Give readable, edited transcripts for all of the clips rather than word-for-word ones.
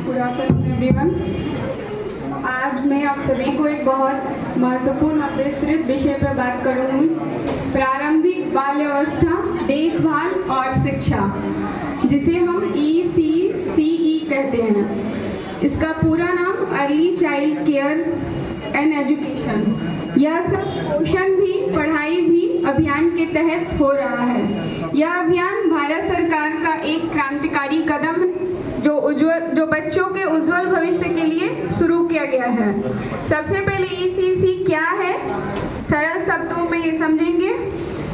Good afternoon everyone. आज मैं आप सभी को एक बहुत महत्वपूर्ण और विस्तृत विषय पर बात करूंगी, प्रारंभिक बाल्यावस्था देखभाल और शिक्षा, जिसे हम ECCE कहते हैं। इसका पूरा नाम early child care and education. यह सब पोषण भी पढ़ाई भी अभियान के तहत हो रहा है। यह अभियान भारत सरकार का एक क्रांतिकारी कदम है जो बच्चों के उज्जवल भविष्य के लिए शुरू किया गया है। सबसे पहले ECCE क्या है, सरल शब्दों में ये समझेंगे,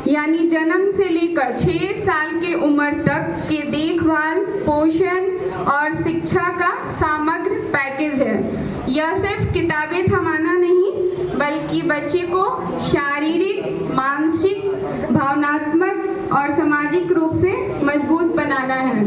यानी जन्म से लेकर 6 साल की उम्र तक के देखभाल, पोषण और शिक्षा का समग्र पैकेज है। यह सिर्फ किताबें थमाना नहीं, बल्कि बच्चे को शारीरिक, मानसिक, भावनात्मक और सामाजिक रूप से मजबूत बनाना है।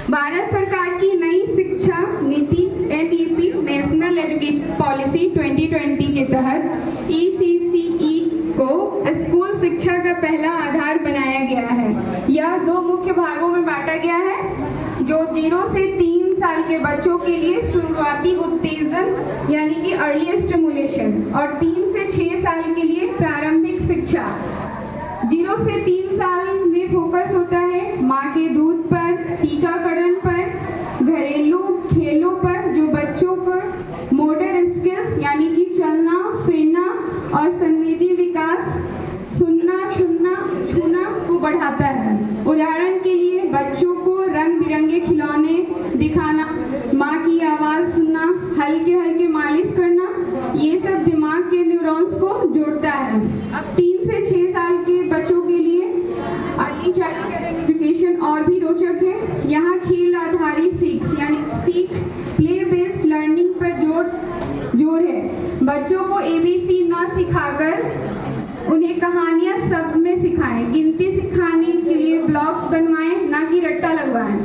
भारत सरकार की नई शिक्षा नीति NEP नेशनल एजुकेशन पॉलिसी 2020 के तहत ECCE को स्कूल शिक्षा का पहला आधार बनाया गया है। यह 2 मुख्य भागों में बांटा गया है, जो 0 से 3 साल के बच्चों के लिए शुरुआती उत्तेजन यानी कि अर्ली स्टिमुलेशन, और 3 से 6 साल के लिए प्रारंभिक शिक्षा। 0 से 3 साल में फोकस होता है माँ के दूध पर, टीकाकरण पर, घरेलू खेलों पर, जो बच्चों को मोटर स्किल्स यानी कि चलना, फिरना और संवेदी विकास, सुनना, छूना को बढ़ाता है। उदाहरण के लिए बच्चों को रंग बिरंगे खिलौने दिखाना, माँ की आवाज़ सुनना, हल्के हल्के मालिश करना, ये सब दिमाग के न्यूरॉन्स को जोड़ता है। अब 3 से 6 साल के बच्चों के लिए अर्ली चाइल्ड केयर एजुकेशन और भी रोचक है। यहाँ खेल आधारित सीख प्ले बेस्ड लर्निंग पर जोर है। बच्चों को ABC न सिखाकर उन्हें कहानियाँ सब में सिखाएं, गिनती सिखाने के लिए ब्लॉक्स बनवाएं, ना कि रट्टा लगवाएं।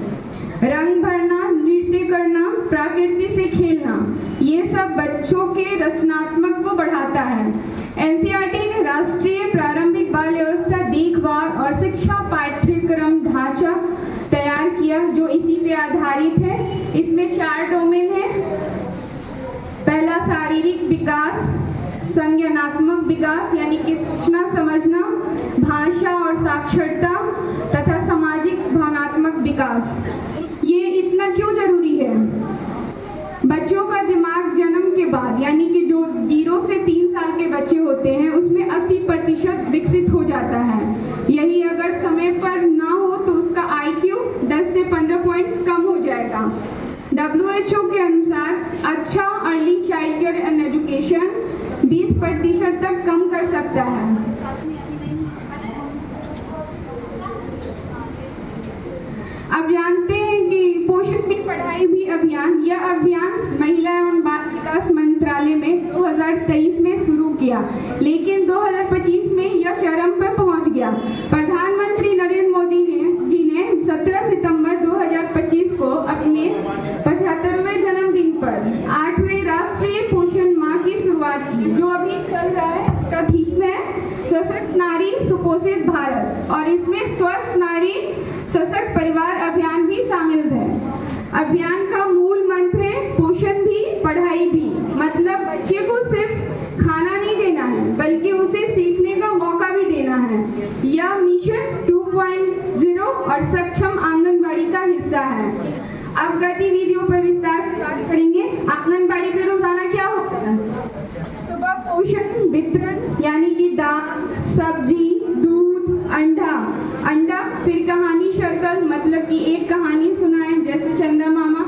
रंग भरना, नृत्य करना, प्रकृति से खेलना, ये सब बच्चों के रचनात्मक को बढ़ाता है। NCERT ने राष्ट्रीय प्रारंभिक बाल्यावस्था देखभाल और शिक्षा पाठ्यक्रम ढांचा तैयार किया, जो इसी पे आधारित है। इसमें 4 डोमेन है। पहला शारीरिक विकास, संज्ञानात्मक विकास यानी कि सोचना समझना, भाषा और साक्षरता, तथा सामाजिक भावनात्मक विकास। ये इतना क्यों जरूरी है? बच्चों का दिमाग जन्म के बाद यानी कि जो 0 से 3 साल के बच्चे होते हैं, उसमें 80% विकसित हो जाता है। यही अगर समय पर ना हो तो उसका IQ 10 से 15 पॉइंट्स कम हो जाएगा। WHO के अनुसार अच्छा early child care and education 20% तक कम कर सकता है। अब जानते हैं कि पोषण भी पढ़ाई भी अभियान, यह अभियान महिला एवं बाल विकास मंत्रालय में 2023 में शुरू किया, लेकिन 2025 में यह चरम पर पहुंच गया। प्रधानमंत्री नरेंद्र मोदी जी ने 17 सितंबर 2025 को अपने 75वें जन्मदिन पर 8वें राष्ट्रीय पोषण माह की शुरुआत की, जो अभी चल रहा है। उसका थीम है सशक्त नारी सुपोषित भारत, और इसमें स्वस्थ नारी सशक्त परिवार अभियान भी शामिल है। अभियान का मूल मंत्र है पोषण भी पढ़ाई भी, मतलब बच्चे को सिर्फ खाना नहीं देना है, बल्कि उसे सीखने का मौका भी देना है। यह मिशन 2.0 और सक्षम आंगनबाड़ी का हिस्सा है। अब गतिविधियों पर विस्तार से बात करेंगे। आंगनबाड़ी पे रोजाना क्या होता है? सुबह पोषण वितरण यानी कि दाल, सब्जी, दूध, अंडा, फिर कहानी सर्कल, मतलब कि एक कहानी सुनाए, जैसे चंदा मामा,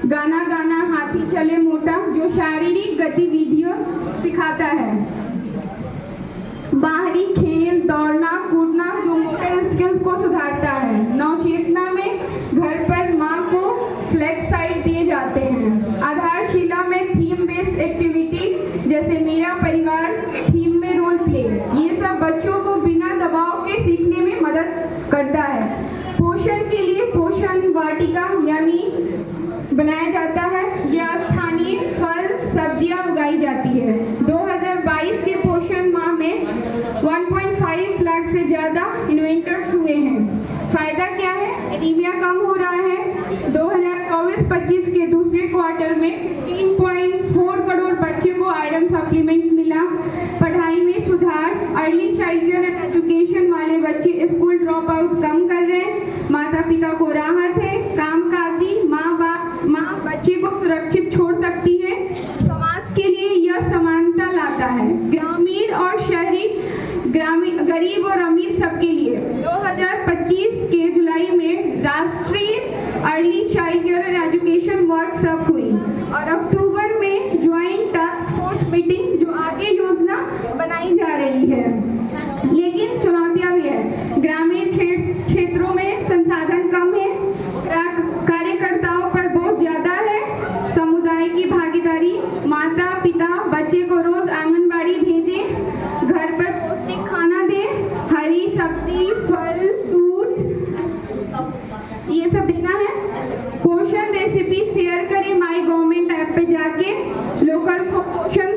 गाना गाना, हाथी चले मोटा, जो शारीरिक गतिविधियां सिखाता है। बाहरी खेल, दौड़ना कूदना, जो मोटर स्किल्स को सुधारता है। नवचेतना में घर पर माँ को फ्लैक्स साइड दिए जाते हैं। आधारशिला में थीम बेस्ड एक्टिविटी, जैसे मेरा परिवार, थीम में रोल प्ले, ये सब बच्चों को बिना दबाव के सीखने में मदद करता है। पोषण के लिए पोषण वाटिका यानी बनाया जाता है। यह स्थानीय फल सब्जियां उगाई जाती है। 2022 के पोषण माह में 1.5 लाख से ज़्यादा इन्वेंटर्स हुए हैं। फायदा क्या है? एनीमिया कम हो रहा है। 2024 24-25 के दूसरे क्वार्टर में 15.4 करोड़ बच्चे को आयरन सप्लीमेंट मिला। पढ़ाई में सुधार, अर्ली चाइल्ड एजुकेशन वाले बच्चे स्कूल ड्रॉप आउट कम कर रहे हैं, माता पिता को राहत है, कामकाजी माँ बच्चे को सुरक्षित छोड़ सकती है, समाज के लिए यह समानता लाता है, ग्रामीण और शहरी, गरीब और अमीर सबके लिए। 2025 के जुलाई में राष्ट्रीय early child care education workshop हुई और अक्टूबर में ज्वाइंट टास्क फोर्स मीटिंग जो आगे योजना बनाई जा रही है। लेकिन चुनौतियां भी है, ग्रामीण क्षेत्रों में संसाधन कम है, कार्यकर्ताओं पर बोझ ज्यादा है, समुदाय की भागीदारी, माता पिता बच्चे को रोज आंगनबाड़ी भेजें, घर पर पौष्टिक खाना दें, हरी सब्जी फल दूध ये सब देना है, पोषण रेसिपी शेयर करें माई गवर्नमेंट ऐप पे जाके, लोकल पोषण